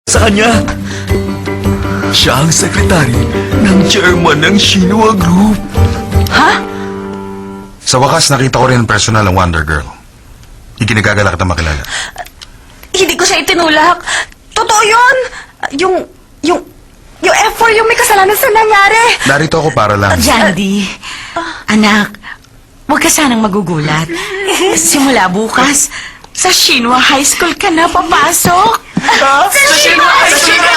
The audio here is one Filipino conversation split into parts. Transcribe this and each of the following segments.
sa kanya. Siya ang sekretary ng chairman ng Shinwa Group. Ha? Sa wakas, nakita ko rin ang personal ng Wonder Girl. Ikinagagala kita makilala. Hindi ko siya itinulak. Totoo yun! Yung F4 yung may kasalanan sa nangyari. Narito ako para lang. Jandy, anak, huwag ka sanang magugulat. Simula bukas, sa Shinwa High School ka na papasok. Sa Shinwa High School ka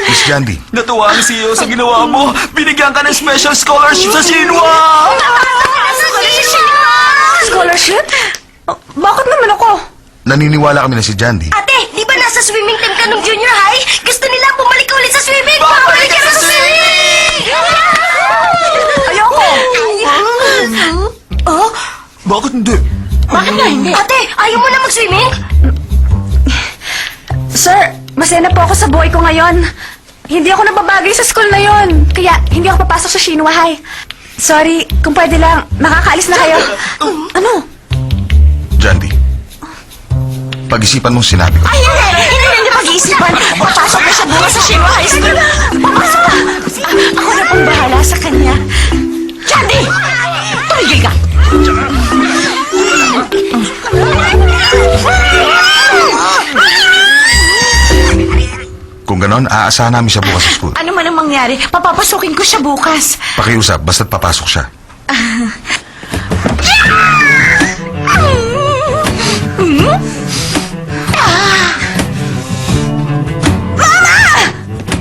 Miss Jandy, Natuwa ang CEO sa ginawa mo. Binigyan ka ng special scholarship sa Shinwa. Scholarship? Bakit naman ako? naniniwala kami na si Jandy. Ate, di ba nasa swimming team ka nung junior high? Gusto nila bumalik ka ulit sa swimming! Bumalik ka na sa swimming! Ayoko! Oh? Bakit hindi? Bakit nga hindi? Ate, ayaw mo na mag-swimming? Sir, masaya na po ako sa buhay ko ngayon. Hindi ako nababagay sa school na yon. Kaya hindi ako papasok sa Shinwa High. Sorry, kung pwede lang, makakaalis na kayo. Ano? Jandy, pag-isipan mong sinabi ko. Ay, hindi pag-iisipan. Papasok na siya bukas sa Shinwa High School. Papasok ka. Ako na pong bahala sa kanya. Jandy! Tumigil ka! Kung ganon, aasahan namin siya bukas sa school. Ano man ang mangyari, papapasukin ko siya bukas. Pakiusap, basta't papasok siya.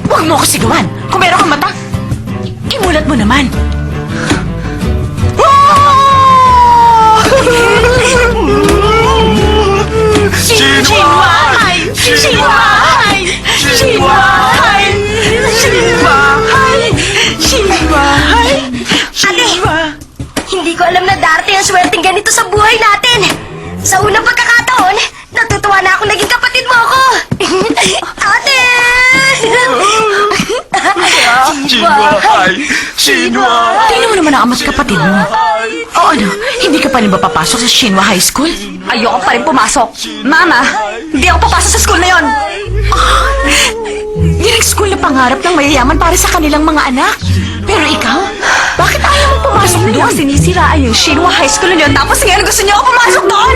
Huwag mo ko sigawan. Kung meron kang mata, imulat mo naman. Shinwai! Shinwai! Shinwai! Shinwai! Shinwai! Ate, hindi ko alam na darating ang swerteng ganito sa buhay natin. Sa unang pagkakataon, natutuwa na ako naging kapatid mo ako. Ate! Shinwa High! Shinwa! Tingnan mo naman ang ama't kapatid mo. O ano, hindi ka pa rin ba papasok sa Shinwa High School? Ayoko pa rin pumasok. Mama, hindi ako papasok sa school na yon. Yan ang school na pangarap ng mayayaman para sa kanilang mga anak. Pero ikaw, bakit ayaw mong pumasok Hindi doon? ako sinisiraan yung Shinwa High School na yun. Tapos ngayon gusto niyo ako pumasok doon.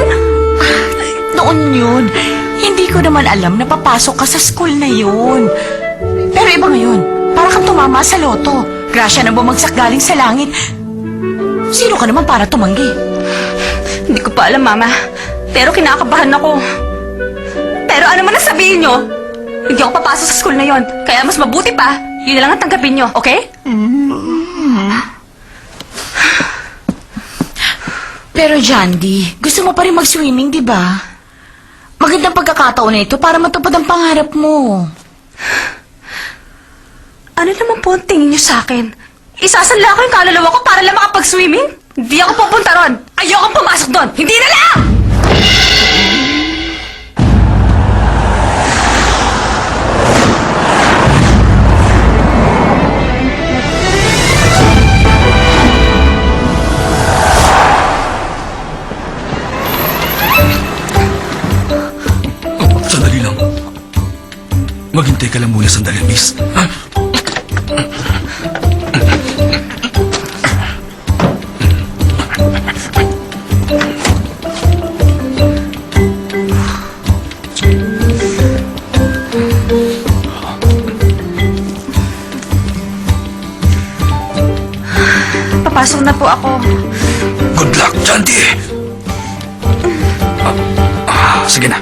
Noon yun, hindi ko naman alam na papasok ka sa school na yun. Pero iba ngayon, para kang tumama sa loto. Grasya na bumagsak galing sa langit. Sino ka naman para tumanggi? Hindi ko pa alam, Mama. Pero kinakabahan ako. Pero ano man ang sabihin nyo, hindi ako papasok sa school na yon. Kaya mas mabuti pa, yun na lang ang tanggapin nyo, okay? Pero Jandy, gusto mo pa rin mag-swimming, di ba? Magandang pagkakataon na ito para matupad ang pangarap mo. Ano naman po ang tingin nyo sa akin? Isasanla ko yung kaluluwa ko para lang makapag-swimming? Hindi ako pupunta ron. Ayokong pumasok doon. Hindi na lang! Sandali lang. Maghintay ka lang muna sandali, miss. Ha? Papasok na po ako. Good luck, Jandy! Sige na.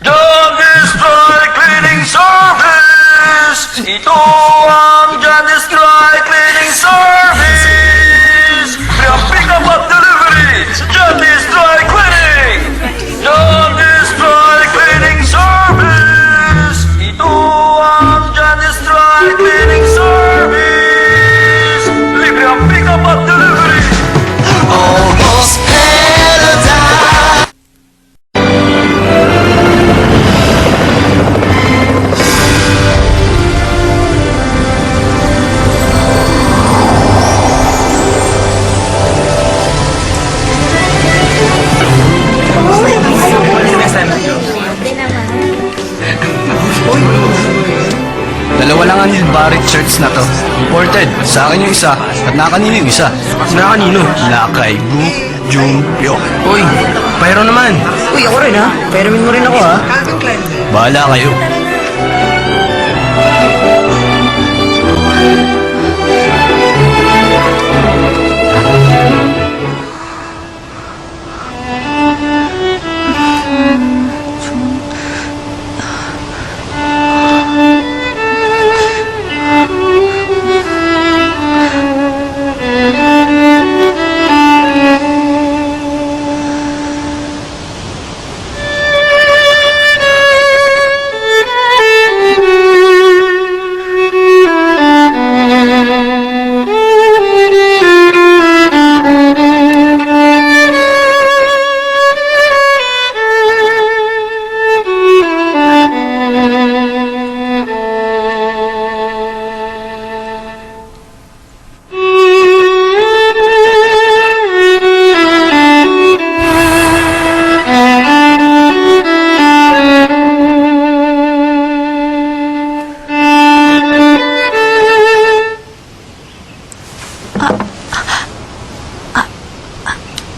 Jandy's Dry Cleaning Service! Ito ang Jandy's Dry Cleaning Service! Pick up at delivery! Jandy's Dry Cleaning! Jandy's Dry Cleaning Service! Ito ang Jandy's Dry Cleaning Service! Libre ang pick up at delivery! Almost paradise! pets na to. Imported. Sa akin yung isa. At nakanino yung isa. Nakanino? Nakay Book Jumpyo. Uy, pero naman. Uy, ako rin ha. Peramin mo rin ako ha. Bahala kayo.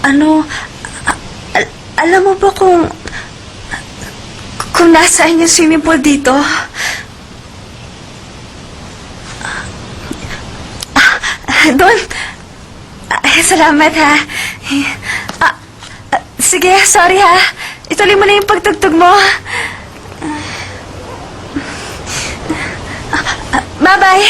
Ano, alam mo ba kung nasaan yung swimming pool dito? Doon. Salamat ha. Sige, sorry ha. Ituloy mo na yung pagtugtog mo. Bye-bye.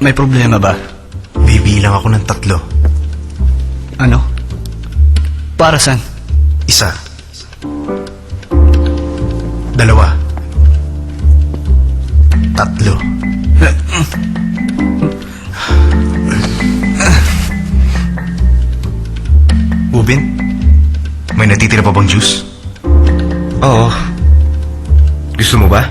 May problema ba? Bibilang ako ng 3. Ano? Para saan? 1, 2, 3. Ubin, may natitira pa bang juice? Oo. Gusto mo ba?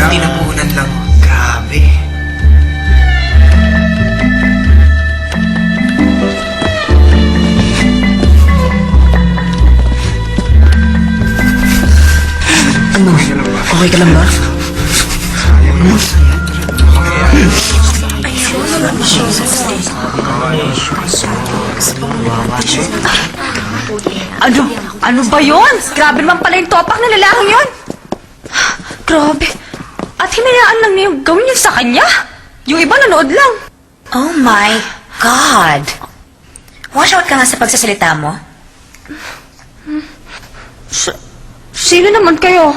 Tinapunan lang. Grabe. Ano? Okay ka lang ba? Ano ba yun? Grabe naman pala yung topak na lalaking yun. Grabe. At hinayaan lang niya yung gawin yun sa kanya. Yung iba nanood lang. Oh my God! Watch out ka nga sa pagsasalita mo. Sino naman kayo?